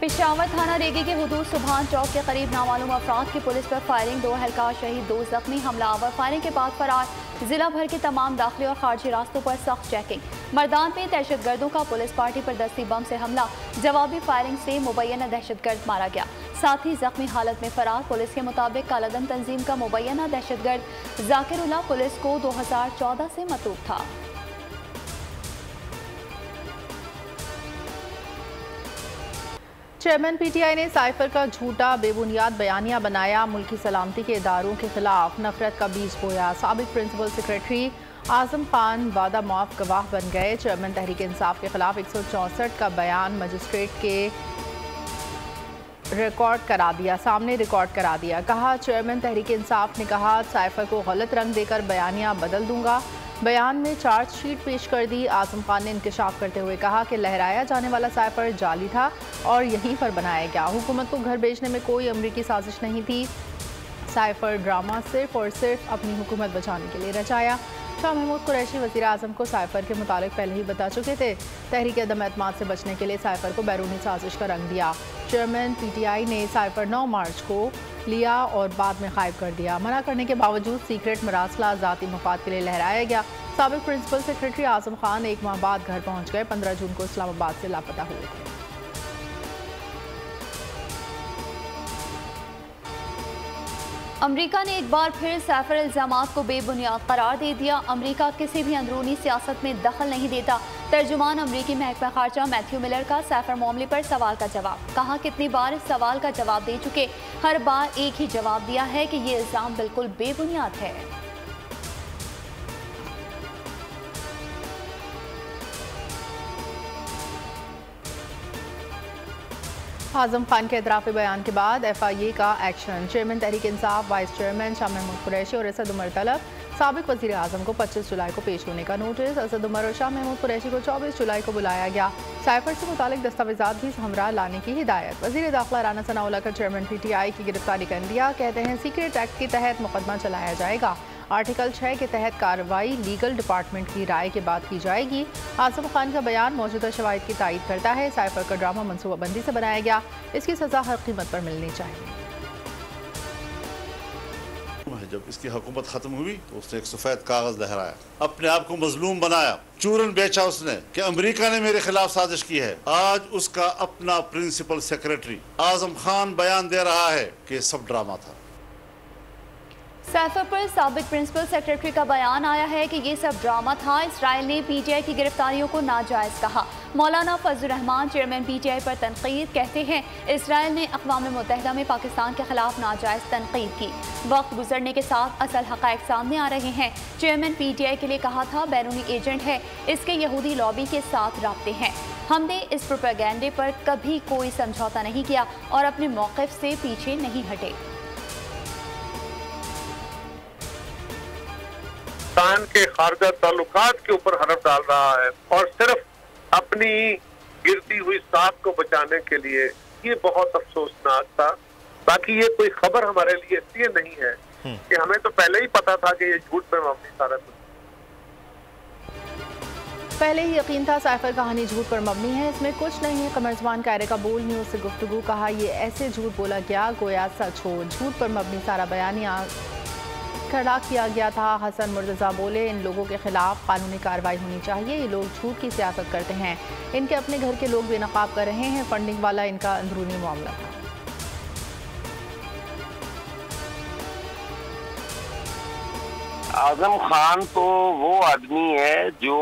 पेशावर थाना रेगी के हुदूद सुभान चौक के करीब नामालूम अफराद की पुलिस पर फायरिंग, 2 एहलकार शहीद, 2 जख्मी, हमलावर फायरिंग के बाद फरार। जिला भर के तमाम दाखिली और खारजी रास्तों पर सख्त चेकिंग। मर्दान में दहशतगर्दों का पुलिस पार्टी पर दस्ती बम से हमला, जवाबी फायरिंग से मुबैना दहशतगर्द मारा गया, साथ ही जख्मी हालत में फरार। पुलिस के मुताबिक कालादन तंजीम का मुबैना दहशतगर्द जाकिरुल्लाह पुलिस को 2014 से मतरूक था। चेयरमैन पीटीआई ने साइफर का झूठा बेबुनियाद बयानिया बनाया, मुल्की सलामती के इदारों के खिलाफ नफरत का बीज बोया। साबिक प्रिंसिपल सेक्रेटरी आजम खान वादा मुआफ गवाह बन गए। चेयरमैन तहरीक इंसाफ के खिलाफ 164 का बयान मजिस्ट्रेट के सामने रिकॉर्ड करा दिया। कहा, चेयरमैन तहरीक इंसाफ ने कहा साइफर को गलत रंग देकर बयानिया बदल दूंगा। बयान में चार्जशीट पेश कर दी। आजम खान ने इंकशाफ करते हुए कहा कि लहराया जाने वाला साइफर जाली था और यहीं पर बनाया गया। हुकूमत को घर भेजने में कोई अमरीकी साजिश नहीं थी। साइफर ड्रामा सिर्फ और सिर्फ अपनी हुकूमत बचाने के लिए रचाया। शाह महमूद कुरैशी वज़ीर आज़म को साइफर के मुतालिक पहले ही बता चुके थे। तहरीक अदम एतमाद से बचने के लिए साइफर को बैरूनी साजिश का रंग दिया। चेयरमैन पीटीआई ने साइफर 9 मार्च को लिया और बाद में गायब कर दिया। मना करने के बावजूद सीक्रेट मरासला ज़ाती मफाद के लिए लहराया गया। साबिक प्रिंसिपल सेक्रेटरी आजम खान 1 माह बाद घर पहुँच गए। 15 जून को इस्लामाबाद से लापता हुए थे। अमरीका ने एक बार फिर साइफर इल्जामात को बेबुनियाद करार दे दिया। अमरीका किसी भी अंदरूनी सियासत में दखल नहीं देता। तर्जुमान अमरीकी महकमा खारजा मैथ्यू मिलर का साइफर मामले पर सवाल का जवाब। कहा, कितनी बार इस सवाल का जवाब दे चुके, हर बार एक ही जवाब दिया है कि ये इल्जाम बिल्कुल बेबुनियाद है। आजम खान के एतराफ़ी बयान के बाद FIA का action. Chairman Tehreek Insaf, vice chairman Shah Mahmood Qureshi और असद उमर तलब। साबिक वज़ीर आज़म को 25 जुलाई को पेश होने का नोटिस। असद उमर और शाह महमूद कुरैशी को 24 जुलाई को बुलाया गया। साइफर से मुतालिक दस्तावेज़ात भी हमरा लाने की हिदायत। वज़ीर दाखिला राना सनाउल्लाह का चेयरमैन PTI की गिरफ्तारी कर लिया। कहते हैं सीक्रेट एक्ट के तहत मुकदमा चलाया जाएगा। आर्टिकल 6 के तहत कार्रवाई लीगल डिपार्टमेंट की राय के बाद की जाएगी। आजम खान का बयान मौजूदा शवाहिद की तायीद करता है। साइफर का ड्रामा मनसूबाबंदी से बनाया गया, इसकी सजा हर कीमत पर मिलनी चाहिए। जब इसकी हुकूमत खत्म हुई तो उसने एक सफेद कागज लहराया, अपने आप को मजलूम बनाया, चूरन बेचा उसने कि अमेरिका ने मेरे खिलाफ साजिश की है। आज उसका अपना प्रिंसिपल सेक्रेटरी आजम खान बयान दे रहा है कि सब ड्रामा था। साइफर पर साबिक प्रिंसिपल सेक्रेटरी का बयान आया है कि ये सब ड्रामा था। इसराइल ने PTI की गिरफ्तारियों को नाजायज़ कहा। मौलाना फजलुर रहमान चेयरमैन PTI पर तनकीद। कहते हैं इसराइल ने अक़वाम मुत्तहिदा में पाकिस्तान के खिलाफ नाजायज़ तनकीद की। वक्त गुजरने के साथ असल हक़ाइक़ सामने आ रहे हैं। चेयरमैन PTI के लिए कहा था बैरूनी एजेंट है, इसके यहूदी लॉबी के साथ राब्ते हैं। हमने इस प्रोपेगेंडे पर कभी कोई समझौता नहीं किया और अपने मौक़िफ़ से पीछे नहीं हटे। पाकिस्तान के खारजा ताल्लुकात के ऊपर हरफ डाल रहा है और सिर्फ अपनी गिरती हुई साख को बचाने के लिए। ये बहुत अफसोसनाक था। बाकी ये कोई खबर हमारे लिए इसलिए नहीं है कि हमें तो पहले ही पता था कि ये झूठ पे मबनी सारा कुछ। पहले ही यकीन था साइफर कहानी झूठ पर मबनी है, इसमें कुछ नहीं है। कमर ज़मान कायरे का बोल न्यूज़ से गुफ्तगू। कहा, ये ऐसे झूठ बोला गया गोया सच हो। झूठ पर मबनी सारा बयानिया खड़ा किया गया था। हसन मुर्तज़ा बोले, इन लोगों के खिलाफ कानूनी कार्रवाई होनी चाहिए। ये लोग झूठ की सियासत करते हैं। इनके अपने घर के लोग बेनकाब कर रहे हैं। फंडिंग वाला इनका अंदरूनी मामला था। आजम खान तो वो आदमी है जो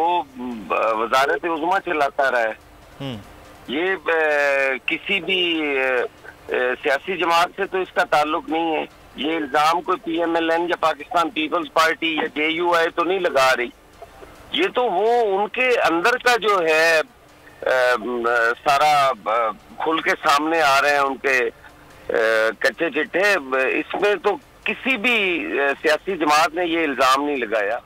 वजारत उज़्मा चलाता रहा। ये किसी भी सियासी जमात से तो इसका ताल्लुक नहीं है। ये इल्जाम कोई PMLN या पाकिस्तान पीपल्स पार्टी या JUI तो नहीं लगा रही। ये तो वो उनके अंदर का जो है सारा खुल के सामने आ रहे हैं उनके कच्चे चिट्ठे। इसमें तो किसी भी सियासी जमात ने ये इल्जाम नहीं लगाया।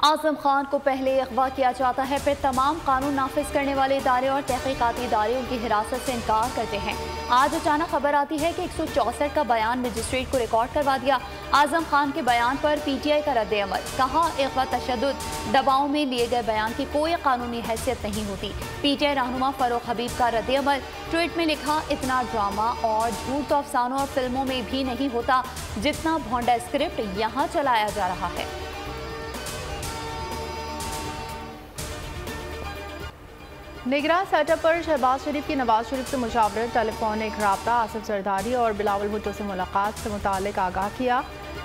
आजम खान को पहले अगवा किया जाता है, फिर तमाम कानून नाफिज करने वाले इदारे और तहकीकाती इदारे उनकी हिरासत से इनकार करते हैं। आज अचानक खबर आती है कि 164 का बयान मजिस्ट्रेट को रिकॉर्ड करवा दिया। आजम खान के बयान पर PTI का रद्द अमल, कहा अगवा तशद्दुद, दबाव में लिए गए बयान की कोई कानूनी हैसियत नहीं होती। PTI रहनुमा फरूख हबीब का रद्द अमल, ट्वीट में लिखा, इतना ड्रामा और झूठ तो अफसानों और फिल्मों में भी नहीं होता जितना भोंडा स्क्रिप्ट यहाँ चलाया जा रहा है। निगरान सेटअप पर शहबाज शरीफ की नवाज शरीफ से मुशावरत, टेलीफोनिक राब्ता, आसिफ जरदारी और बिलावल भुट्टो से मुलाकात से मुतालिक आगाह किया।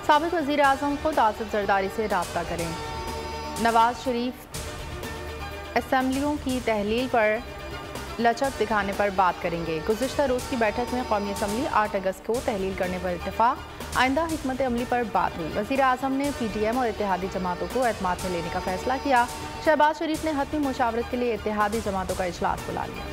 साबिक वज़ीर आज़म खुद आसिफ जरदारी से राब्ता करें। नवाज शरीफ असम्बलियों की तहलील पर लचक दिखाने पर बात करेंगे। गुज़िश्ता रोज़ की बैठक में कौमी असम्बली 8 अगस्त को तहलील करने पर इत्तेफाक, आइंदा हिकमत अमली पर बात हुई। वज़ीर आज़म ने PTM और इत्तेहादी जमातों को एतमाद में लेने का फैसला किया। शहबाज शरीफ ने हतमी मुशावरत के लिए इत्तेहादी जमातों का इजलास बुला लिया।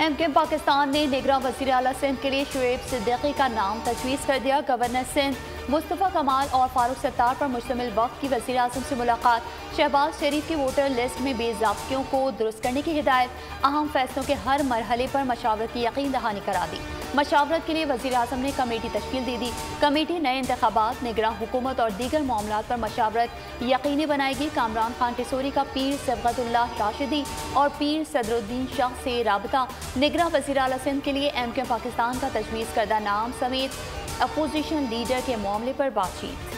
MKM पाकिस्तान ने निगरान वज़ीर आला सिंध के लिए शुएब सिद्दीकी का नाम तजवीज़ कर दिया। गवर्नर सिंध मुस्तफ़ा कमाल और फारूक सत्तार पर मुश्तमिल वक्त की वज़ीर आज़म से मुलाकात, शहबाज शरीफ की वोटर लिस्ट में बेज़ाब्तियों को दुरुस्त करने की हिदायत, अहम फैसलों के हर मरहले पर मशावरत की यकीन दहानी करा दी। मशावरत के लिए वज़ीर आज़म ने कमेटी तश्कील दे दी। कमेटी नए इंतखाबात, निगरान हुकूमत और दीगर मामलात पर मशावरत यकीनी बनाएगी। कामरान खान टिसोरी का पीर सिबगतुल्लाह राशिदी और पीर सदरुद्दीन शाह से राबता, निगरान वज़ीर आला सिंध के लिए MKM पाकिस्तान का तजवीज़ करदा नाम समेत अपोजिशन लीडर के मामले पर बातचीत।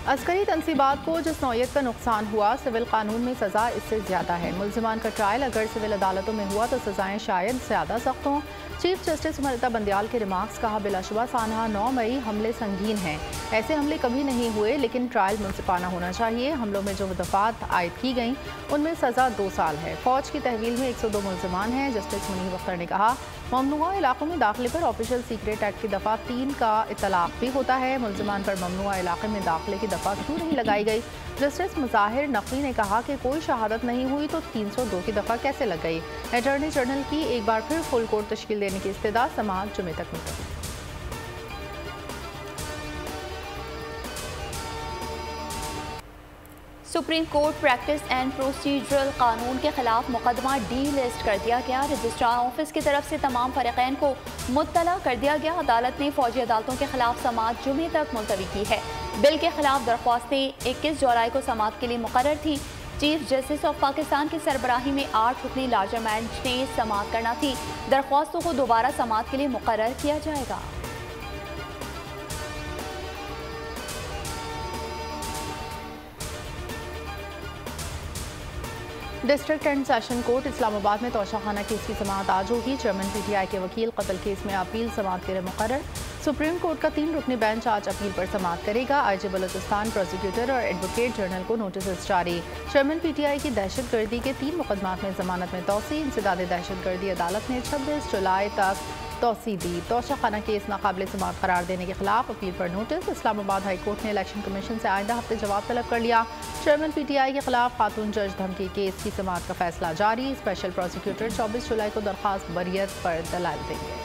अस्करी तनसीबात को जिस नौयत का नुकसान हुआ, सिविल कानून में सज़ा इससे ज़्यादा है। मुल्ज़िमान का ट्रायल अगर सिविल अदालतों में हुआ तो सज़ाएँ शायद ज़्यादा सख्त हों। चीफ जस्टिस ममता बंदियाल के रिमार्क्स, कहा बिलाशुबा सानहा 9 मई हमले संगीन हैं। ऐसे हमले कभी नहीं हुए, लेकिन ट्रायल मुनसिफाना होना चाहिए। हमलों में जो दफ़ात आयद की गई उनमें सज़ा 2 साल है। फ़ौज की तहवील में 102 मुल्ज़िमान हैं। जस्टिस मुनीर अख्तर ने कहा, ममनुआ इलाकों में दाखिले पर ऑफिशियल सीक्रेट एक्ट की दफ़ा 3 का इतलाक़ भी होता है। मुल्ज़िमान पर ममनुआ इलाके में दाखिले की दफ़ा क्यों नहीं लगाई गई? जस्टिस मुज़ाहिर नकवी ने कहा कि कोई शहादत नहीं हुई तो 302 की दफ़ा कैसे लग गई? अटॉर्नी जनरल की एक बार फिर फुल कोर्ट तश्कील देने की इस्तदा, समाअत जुमे तक मुलतवी। Supreme Court practice and procedural कानून के खिलाफ मुकदमा डीलिस्ट कर दिया गया। रजिस्ट्रार ऑफिस की तरफ से तमाम फरीक़ैन को मुत्तला कर दिया गया। अदालत ने फौजी अदालतों के खिलाफ समाअत जुमे तक मुलतवी की है। बिल के खिलाफ दरख्वास्तें 21 जुलाई को समाअत के लिए मुकर्रर थी। चीफ जस्टिस ऑफ पाकिस्तान की सरबराही में 8 रुकनी लार्जर बेंच ने समाअत करना थी। दरख्वास्तों को दोबारा समाअत के लिए मुकर्रर किया जाएगा। District and session court Islamabad में तोशाखाना केस की समाअत आज होगी। चेयरमैन PTI के वकील कत्ल केस में अपील समाअत के लिए मुकर्रर। सुप्रीम कोर्ट का 3 रुकनी बेंच आज अपील पर समाअत करेगा। IG बलोचिस्तान, प्रोसिक्यूटर और एडवोकेट जनरल को नोटिस जारी। चेयरमैन PTI की दहशतगर्दी के 3 मुकदमात में जमानत में तोसी। इंसदाद दहशतगर्दी अदालत ने 26 जुलाई तक तोसी दी। तोशाखाना केस नाकाबिल समाअत करार देने के खिलाफ अपील पर नोटिस। इस्लामाबाद हाई कोर्ट ने इलेक्शन कमीशन से आइंदा हफ्ते जवाब तलब कर लिया। चेयरमैन PTI के खिलाफ खातून जज धमकी केस की समाअत का फैसला जारी। स्पेशल प्रोसिक्यूटर 24 जुलाई को दरख्वास्त बरियत पर दलाल देंगे।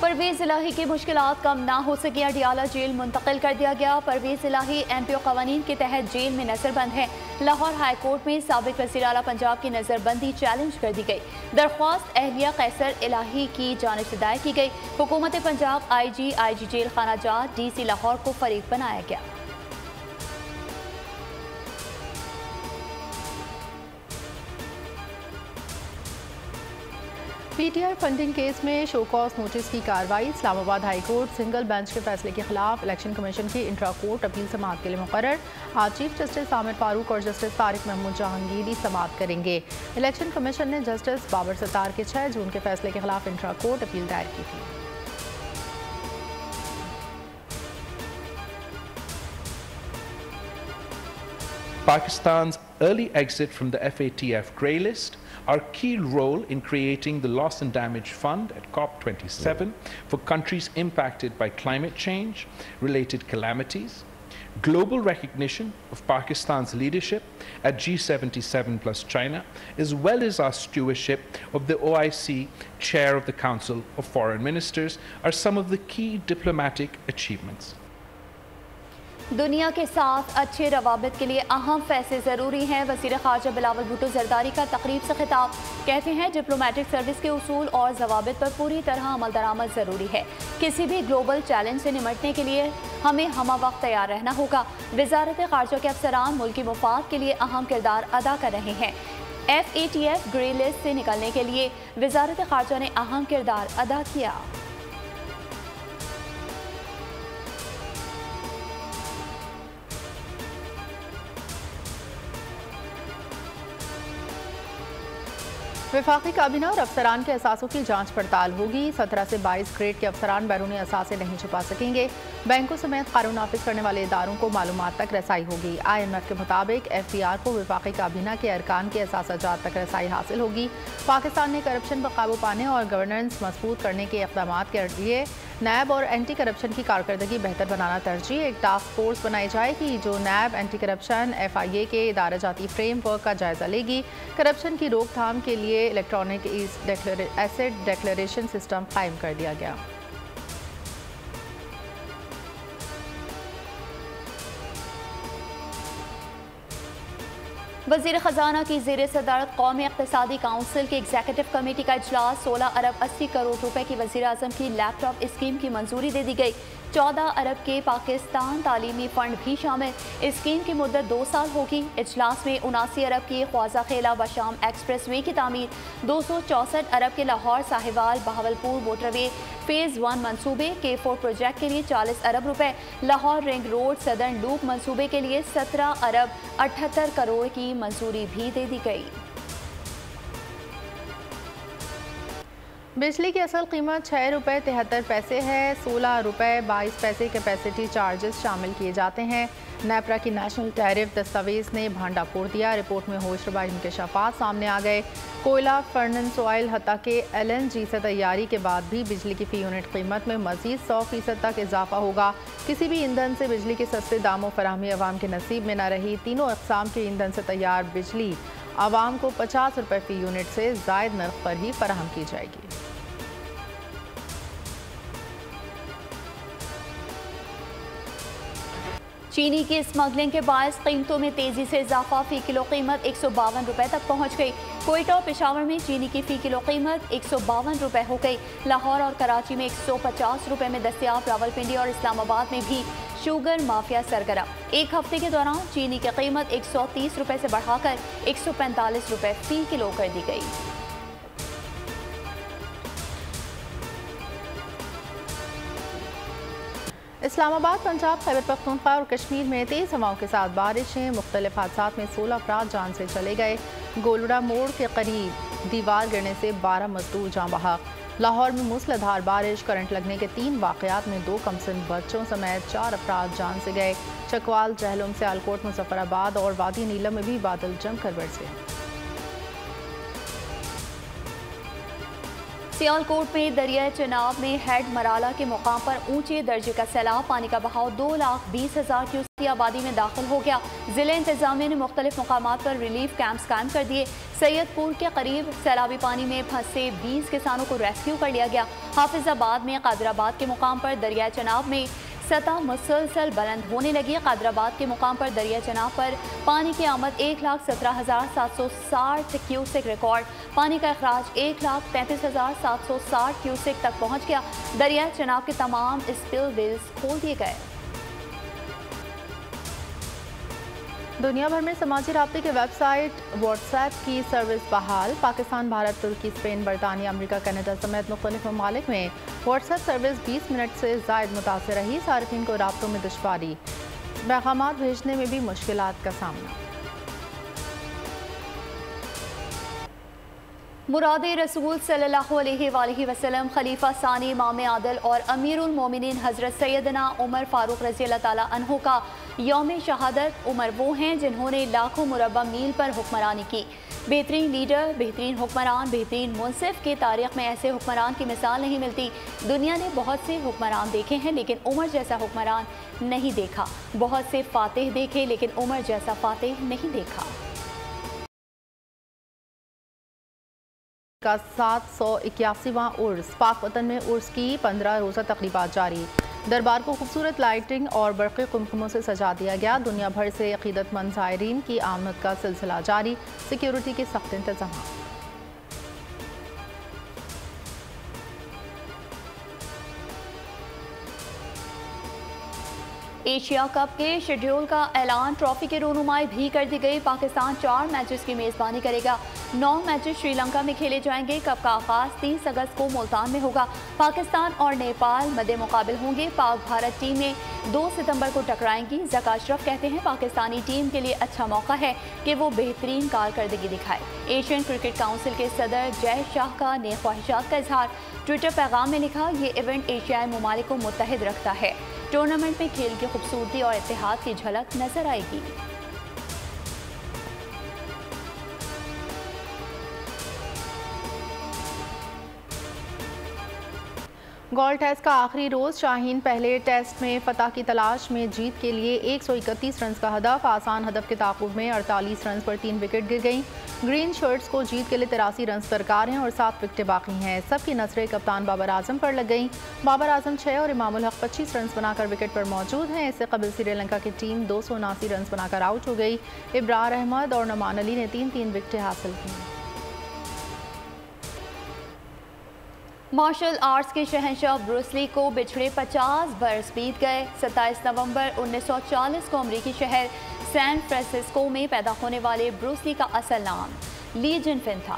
परवेज इलाही की मुश्किलात कम ना हो सकी, अडियाला जेल मुंतकिल कर दिया गया। परवेज इलाही MPO कवानीन के तहत जेल में नजरबंद है। लाहौर हाई कोर्ट में साबिक वज़ीर आला पंजाब की नजरबंदी चैलेंज कर दी गई। दरख्वास्त अहलिया कैसर इलाही की जानिब से दायर की गई। हुकूमत पंजाब, IG जेल खाना जात, DC लाहौर को फरीक बनाया गया। PTI फंडिंग केस में शो कॉज नोटिस की कार्रवाई। Islamabad high court single bench के फैसले के खिलाफ इलेक्शन कमीशन की इंट्रा कोर्ट अपील समाअत के लिए मुकर्रर। आज चीफ जस्टिस आमिर फारूक और जस्टिस तारिक महमूद जहांगीरी समाअत करेंगे। इलेक्शन कमीशन ने जस्टिस बाबर सत्तार के 6 जून के फैसले के खिलाफ इंट्रा कोर्ट अपील दायर की थी। Pakistan's early exit from the FATF grey list, our key role in creating the Loss and Damage Fund at COP27 for countries impacted by climate change related calamities, global recognition of Pakistan's leadership at G77 plus China, as well as our stewardship of the OIC Chair of the Council of Foreign Ministers are some of the key diplomatic achievements. दुनिया के साथ अच्छे रवाबित के लिए अहम फैसले ज़रूरी हैं। वज़ीर ख़ारजा बिलावल भुट्टो ज़रदारी का तकरीब से खिताब, कहते हैं डिप्लोमेटिक सर्विस के उसूल और ज़वाबित पर पूरी तरह अमल दरामद ज़रूरी है। किसी भी ग्लोबल चैलेंज से निमटने के लिए हमें हमा वक्त तैयार रहना होगा। वज़ारत ख़ारजा के अफसरान मुल्की मुफाद के लिए अहम किरदार अदा कर रहे हैं। FATF ग्रे लिस्ट से निकलने के लिए वज़ारत ख़ारजा ने अहम किरदार अदा किया। वफाकी काबीना और अफसरान के असासों की जांच पड़ताल होगी। 17 से 22 ग्रेड के अफसरान बैरूनी असासे नहीं छुपा सकेंगे। बैंकों समेत कानून नाफिज करने वाले इदारों को मालूमात तक रसाई होगी। IMF के मुताबिक FBR को वफाकी काबीना के अरकान के असासाजात तक रसाई हासिल होगी। पाकिस्तान ने करप्शन पर काबू पाने और गवर्नेंस मजबूत करने के इक़दामात के लिए नैब और एंटी करप्शन की कारकर्दगी बेहतर बनाना तरजीह। एक टास्क फोर्स बनाई जाएगी जो नैब, एंटी करप्शन, FIA के इदारा जाती फ्रेमवर्क का जायजा लेगी। करप्शन की रोकथाम के लिए इलेक्ट्रॉनिक एसेट डिक्लेरेशन सिस्टम कायम कर दिया गया। वज़ीर ख़जाना की ज़ेर सदारत कौमी इक़्तिसादी काउंसिल की एग्जीक्यूटिव कमेटी का इजलास 16 अरब 80 करोड़ रुपए की वज़ीर आज़म की लैपटॉप स्कीम की मंजूरी दे दी गई। 14 अरब के पाकिस्तान तालीमी फ़ंड भी शामिल। स्कीम की मुद्दत 2 साल होगी। इजलास में 79 अरब की ख्वाजा खेला व शाम एक्सप्रेस वे की तामीर, 264 अरब के लाहौर साहिवाल बहावलपुर मोटरवे फ़ेज़ 1 मनसूबे K4 प्रोजेक्ट के लिए 40 अरब रुपए, Lahore ring road southern loop मनसूबे के लिए 17 अरब 78 करोड़ की मंजूरी भी दे दी गई। बिजली की असल कीमत 6 रुपये 73 पैसे है। 16 रुपये 22 पैसे कैपेसिटी चार्जेस शामिल किए जाते हैं। नेपरा की नेशनल टैरिफ दस्तावेज ने भांडा फोड़ दिया। रिपोर्ट में होशरुबा इंकशाफात सामने आ गए। कोयला, फर्नेस ऑयल हत्ता के LNG से तैयारी के बाद भी बिजली की फ़ी यूनिट कीमत में मज़ीद 100% तक इजाफा होगा। किसी भी ईंधन से बिजली के सस्ते दामों फराहमी अवाम के नसीब में न रही। तीनों अक़साम के ईंधन से तैयार बिजली आवाम को 50 रुपये फ़ी यूनिट से ज़ायद नर्ख पर ही फराहम की जाएगी। चीनी की स्मगलिंग के बायस कीमतों में तेजी से इजाफा, फ़ी किलो कीमत 152 रुपये तक पहुँच गई। कोयटा और पेशावर में चीनी की फ़ी किलो कीमत 152 रुपये हो गई। लाहौर और कराची में 150 रुपये में दस्तियाब। रावलपिंडी और इस्लामाबाद में भी शुगर माफिया सरगर्म। एक हफ्ते के दौरान चीनी की कीमत 130 रुपये से बढ़ाकर 145 रुपये फ़ी किलो कर दी गई। इस्लामाबाद, पंजाब, खैबर पख्तूनख्वा और कश्मीर में तेज़ हवाओं के साथ बारिशें। मुख्तलिफ हादसात में 16 अफराद जान से चले गए। गोलड़ा मोड़ के करीब दीवार गिरने से 12 मजदूर जाँ बहक। लाहौर में मूसलाधार बारिश, करंट लगने के 3 वाक़यात में 2 कमसिन बच्चों समेत 4 अफराद जान से गए। चकवाल, जहलुम, सियालकोट, मुजफ्फराबाद और वादी नीलम में भी बादल जमकर बरसे। सियालकोट में दरिया चनाब में हेड मराला के मुकाम पर ऊंचे दर्जे का सैलाब, पानी का बहाव 2,20,000 क्यूसेक आबादी में दाखिल हो गया। जिले इंतजामिया ने मुख्तलिफ मकामात पर रिलीफ कैंप्स कायम कर दिए। सैयदपुर के करीब सैलाबी पानी में फंसे 20 किसानों को रेस्क्यू कर लिया गया। हाफिजाबाद में कादराबाद के मुकाम पर दरिया चनाब में सतह मुसलसल बुलंद होने लगी। कादराबाद के मुकाम पर दरिया चनाब पर पानी की आमद 1,17,760 क्यूसेक रिकॉर्ड। पानी का अखराज 1,33,760 क्यूसेक तक पहुंच गया। दरिया चनाब के तमाम स्पिलवेज खोल दिए गए। दुनिया भर में समाजी राब्ते के वेबसाइट व्हाट्सएप की सर्विस बहाल। पाकिस्तान, भारत, तुर्की, स्पेन, बरतानिया, अमेरिका, कनाडा समेत मुख्तलिफ ममालिक में व्हाट्सएप सर्विस 20 मिनट से ज़ायद मुतासर रही। सार्फिन को राब्तों में दुश्वारी, पैगामात भेजने में भी मुश्किलात का सामना। मुराद रसूल सल्लल्लाहु अलैहि वसल्लम खलीफा सानी इमाम आदल और अमीरुल मोमिनीन हज़रत सैयदना उमर फारूक रज़ी अल्लाह ताला अन्हु का यौम शहादत। उमर वो हैं जिन्होंने लाखों मुरब्बा मील पर हुक्मरानी की। बेहतरीन लीडर, बेहतरीन हुक्मरान, बेहतरीन मुंसिफ के तारीख़ में ऐसे हुक्मरान की मिसाल नहीं मिलती। दुनिया ने बहुत से हुक्मरान देखे हैं लेकिन उमर जैसा हुक्मरान नहीं देखा। बहुत से फातेह देखे लेकिन उमर जैसा फातेह नहीं देखा। का 781वां उर्स पाक वतन में उर्स की 15 रोज़ा तकरीबात जारी। दरबार को खूबसूरत लाइटिंग और बरक़ी कुमकुमों से सजा दिया गया। दुनिया भर से अक़ीदतमंद ज़ायरीन की आमद का सिलसिला जारी। सिक्योरिटी के सख्त इंतज़ाम। एशिया कप के शेड्यूल का ऐलान। ट्रॉफी की रोनुमाई भी कर दी गई। पाकिस्तान 4 मैचेस की मेज़बानी करेगा। 9 मैचेस श्रीलंका में खेले जाएंगे। कप का आगाज़ 30 अगस्त को मुल्तान में होगा। पाकिस्तान और नेपाल मद्दे मुकाबिल होंगे। पाक भारत टीमें 2 सितंबर को टकराएंगी। ज़का अशरफ कहते हैं पाकिस्तानी टीम के लिए अच्छा मौका है कि वो बेहतरीन कारकर्दगी दिखाए। एशियन क्रिकेट काउंसिल के सदर जय शाह का नेक ख्वाहिशात का इजहार। ट्विटर पैगाम में लिखा, ये इवेंट एशियाई ममालिक को मुत्तहिद रखता है। टूर्नामेंट में खेल की खूबसूरती और इत्तेहाद की झलक नजर आएगी। गोल्ड टेस्ट का आखिरी रोज़। शाहीन पहले टेस्ट में फतह की तलाश में जीत के लिए 131 रन का हदफ। आसान हदफ के ताक़ुब में 48 रन पर 3 विकेट गिर गईं। ग्रीन शर्ट्स को जीत के लिए 83 रन दरकार हैं और 7 विकेटें बाकी हैं। सबकी नजरें कप्तान बाबर आजम पर लग गईं। बाबर आजम 6 और इमामुल हक 25 रन बनाकर विकेट पर मौजूद हैं। इससे कबल श्रीलंका की टीम 279 रन बनाकर आउट हो गई। इब्रार अहमद और नमान अली ने 3-3 विकेटें हासिल की। मार्शल आर्ट्स के शहंशाह ब्रूस ली को बिछड़े 50 बरस बीत गए। 27 नवंबर 1940 को अमरीकी शहर सैन फ्रांसिस्को में पैदा होने वाले ब्रूस ली का असल नाम ली जिनफिन था।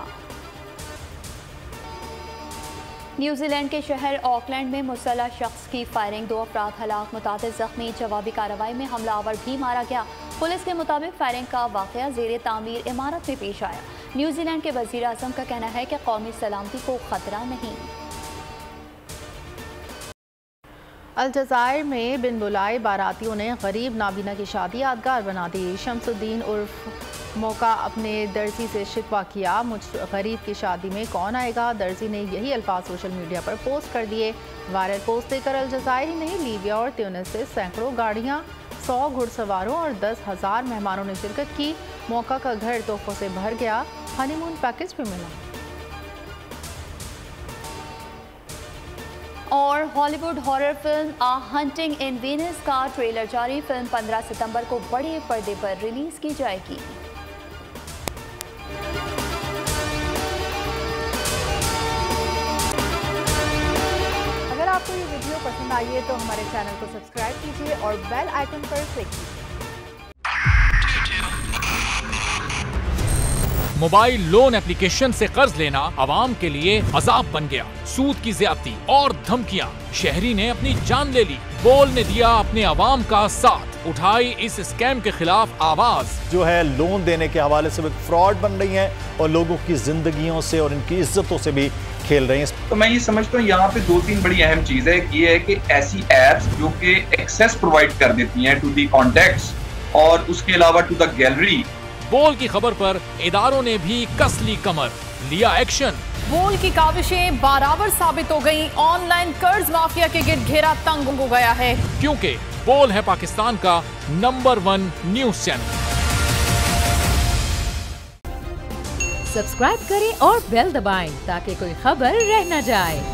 न्यूजीलैंड के शहर ऑकलैंड में मुसल्लह शख्स की फायरिंग, 2 अफराद हलाक, मुतादिद जख्मी। जवाबी कार्रवाई में हमलावर भी मारा गया। पुलिस के मुताबिक फायरिंग का वाक़या ज़ेरे तामीर इमारत में पेश आया। न्यूजीलैंड के वज़ीर आज़म का कहना है कि कौमी सलामती को खतरा नहीं। अलजज़ायर में बिन बुलाए बारातियों ने गरीब नाबीना की शादी यादगार बना दी। शमसुद्दीन उर्फ मौका अपने दर्जी से शिकवा किया, मुझ गरीब की शादी में कौन आएगा। दर्जी ने यही अल्फाज सोशल मीडिया पर पोस्ट कर दिए। वायरल पोस्ट देकर अलजज़ायर ही नहीं, लीबिया और ट्यूनिस से सैकड़ों गाड़ियाँ, 100 घुड़सवारों और 10,000 मेहमानों ने शिरकत की। मौका का घर तोहफों से भर गया। हनीमून पैकेज भी मिला। और Hollywood horror film a haunting in Venus का ट्रेलर जारी। फिल्म 15 सितंबर को बड़े पर्दे पर रिलीज की जाएगी। अगर आपको ये वीडियो पसंद आई है तो हमारे चैनल को सब्सक्राइब कीजिए और बेल आइकन पर क्लिक कीजिए। मोबाइल लोन एप्लीकेशन से कर्ज लेना आवाम के लिए अजाब बन गया। सूद की ज्यादती और धमकियां, शहरी ने अपनी जान ले ली। बोल ने दिया अपने आवाम का साथ, उठाई इस स्कैम के खिलाफ आवाज। जो है लोन देने के हवाले से फ्रॉड बन रही हैं और लोगों की जिंदगियों से और इनकी इज्जतों से भी खेल रहे हैं। तो मैं ये समझता हूँ यहाँ पे 2-3 बड़ी अहम चीज है। ये है कि ऐसी एप्स जो कि एक्सेस प्रोवाइड कर देती हैं टू दी कॉन्टैक्ट्स और उसके अलावा टू द गैलरी। बोल की खबर पर इदारों ने भी कस ली कमर, लिया एक्शन। बोल की काविशें बराबर साबित हो गई। ऑनलाइन कर्ज माफिया के गिर्द घेरा तंग हो गया है, क्योंकि बोल है पाकिस्तान का नंबर 1 न्यूज चैनल। सब्सक्राइब करें और बेल दबाएं ताकि कोई खबर रह न जाए।